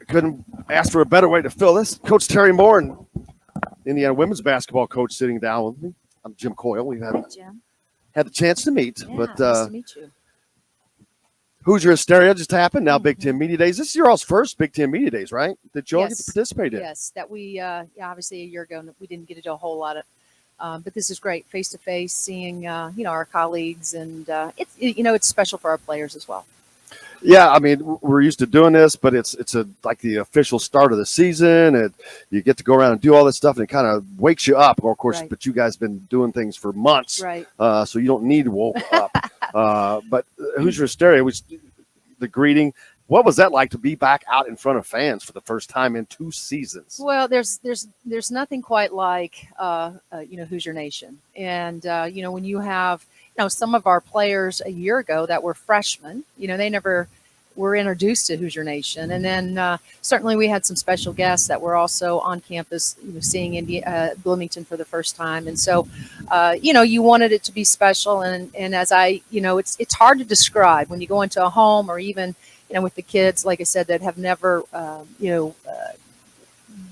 couldn't ask for a better way to fill this. Coach Teri Moren, Indiana women's basketball coach, sitting down with me. I'm Jim Coyle. We've had the chance to meet. Yeah, but nice to meet you. Hoosier Hysteria just happened. Now Big Ten Media Days. This is your all's first Big Ten Media Days, right? That you all get to participate in. Yes, that we obviously a year ago we didn't get to do a whole lot of, but this is great, face to face, seeing our colleagues, and it's special for our players as well. Yeah, I mean, we're used to doing this, but it's like the official start of the season, and you get to go around and do all this stuff, and it kind of wakes you up. Of course, but you guys have been doing things for months, right? So you don't need to woke up. But Hoosier Hysteria was the greeting. What was that like to be back out in front of fans for the first time in 2 seasons? Well, there's nothing quite like Hoosier Nation, and when you have some of our players a year ago that were freshmen, they never were introduced to Hoosier Nation. And then certainly we had some special guests that were also on campus, seeing Bloomington for the first time. And so, you wanted it to be special. And as it's hard to describe when you go into a home or even, with the kids, like I said, that have never,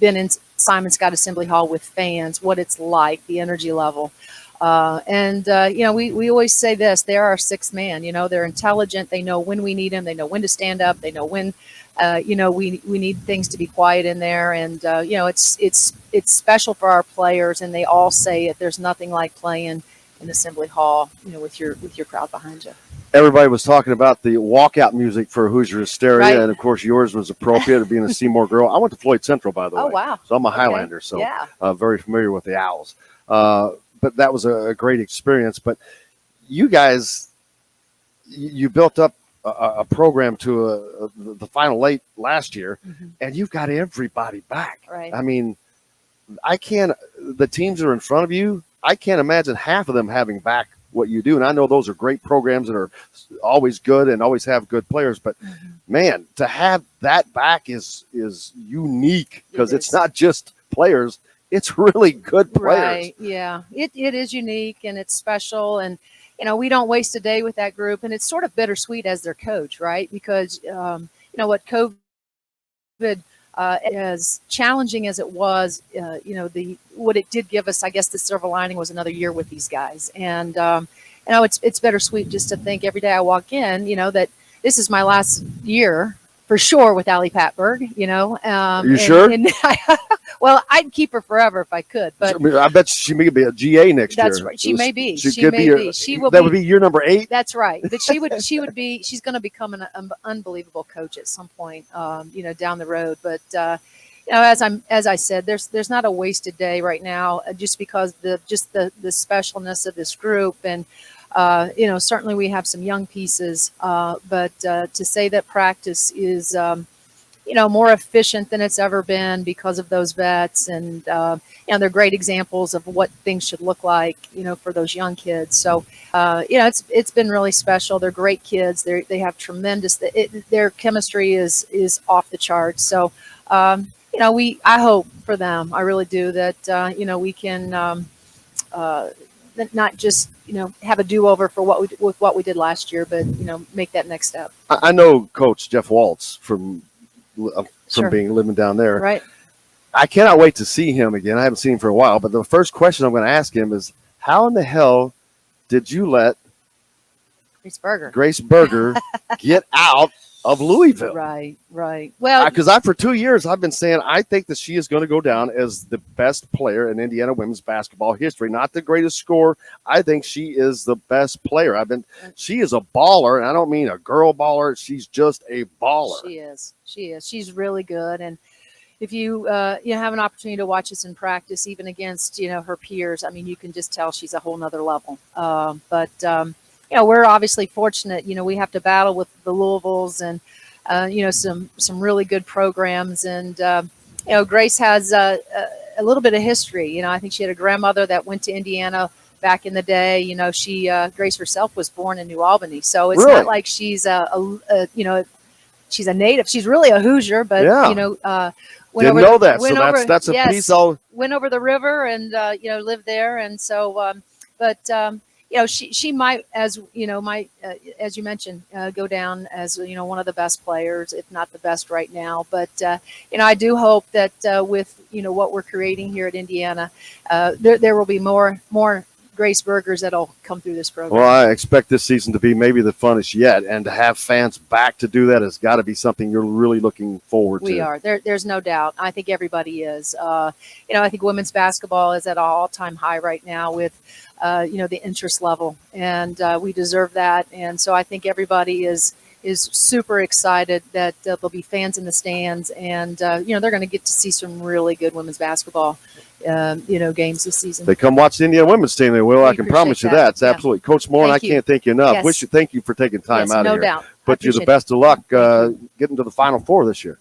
been in Simon Scott Assembly Hall with fans, what it's like, the energy level. We always say this: they're our sixth man. They're intelligent. They know when we need them. They know when to stand up. They know when, we need things to be quiet in there. And it's special for our players. And they all say it. There's nothing like playing in Assembly Hall, with your crowd behind you. Everybody was talking about the walkout music for Hoosier Hysteria, and of course yours was appropriate of being a Seymour girl. I went to Floyd Central, by the way. Oh, wow. So I'm a Highlander, so very familiar with the Owls. But that was a great experience. But you guys, you built up a program to the Final Eight last year, and you've got everybody back. Right. I mean, the teams that are in front of you, I can't imagine half of them having back what you do. And I know those are great programs that are always good and always have good players. But, man, to have that back is unique because it's not just players. It's really good players. Right. Yeah, it is unique and it's special. And, we don't waste a day with that group. And it's sort of bittersweet as their coach, right? Because, what COVID, as challenging as it was, what it did give us, I guess the silver lining was another year with these guys. And, it's bittersweet just to think every day I walk in, that this is my last year for sure with Allie Patberg, Are you sure? Well, I'd keep her forever if I could, but I bet she may be a GA next year. That's right. She may be. She may be. She will. That would be year number 8. That's right. But she would be. She's going to become an unbelievable coach at some point, down the road. But as I said, there's not a wasted day right now, just because the specialness of this group, and certainly we have some young pieces, but to say that practice is more efficient than it's ever been because of those vets, and they're great examples of what things should look like, for those young kids. So it's been really special. They're great kids. They have tremendous. Their chemistry is off the charts. So I hope for them. I really do that. We can not just have a do-over for what we did last year, but make that next step. I know Coach Jeff Waltz from Sure. living down there. Right. I cannot wait to see him again. I haven't seen him for a while, but the first question I'm going to ask him is, how in the hell did you let Grace Berger get out of Louisville? Right. Well, because for 2 years I've been saying I think that she is going to go down as the best player in Indiana women's basketball history. Not the greatest scorer. I think she is the best player. She is a baller, and I don't mean a girl baller. She's just a baller. She is. She's really good. And if you have an opportunity to watch us in practice, even against her peers, I mean, you can just tell she's a whole nother level. We're obviously fortunate. We have to battle with the Louisvilles and, some really good programs. And, Grace has a little bit of history. I think she had a grandmother that went to Indiana back in the day. Grace herself was born in New Albany. So it's not like she's she's a native. She's really a Hoosier, but, Didn't know that. So that's a piece. Went over the river and, lived there. And so, she might, as as you mentioned, go down as one of the best players, if not the best right now. But I do hope that with what we're creating here at Indiana, there will be more Grace Burgers that'll come through this program. Well, I expect this season to be maybe the funnest yet, and to have fans back to do that has got to be something you're really looking forward to. We are. There's no doubt. I think everybody is. I think women's basketball is at an all-time high right now with, the interest level, and we deserve that. And so I think everybody is super excited that there'll be fans in the stands, and they're going to get to see some really good women's basketball games this season. They come watch the Indiana women's team, they will. I can promise you that. It's absolutely. Coach Moren, I can't thank you enough. Yes. Thank you for taking time out of here. No doubt. But you the best of luck getting to the Final Four this year.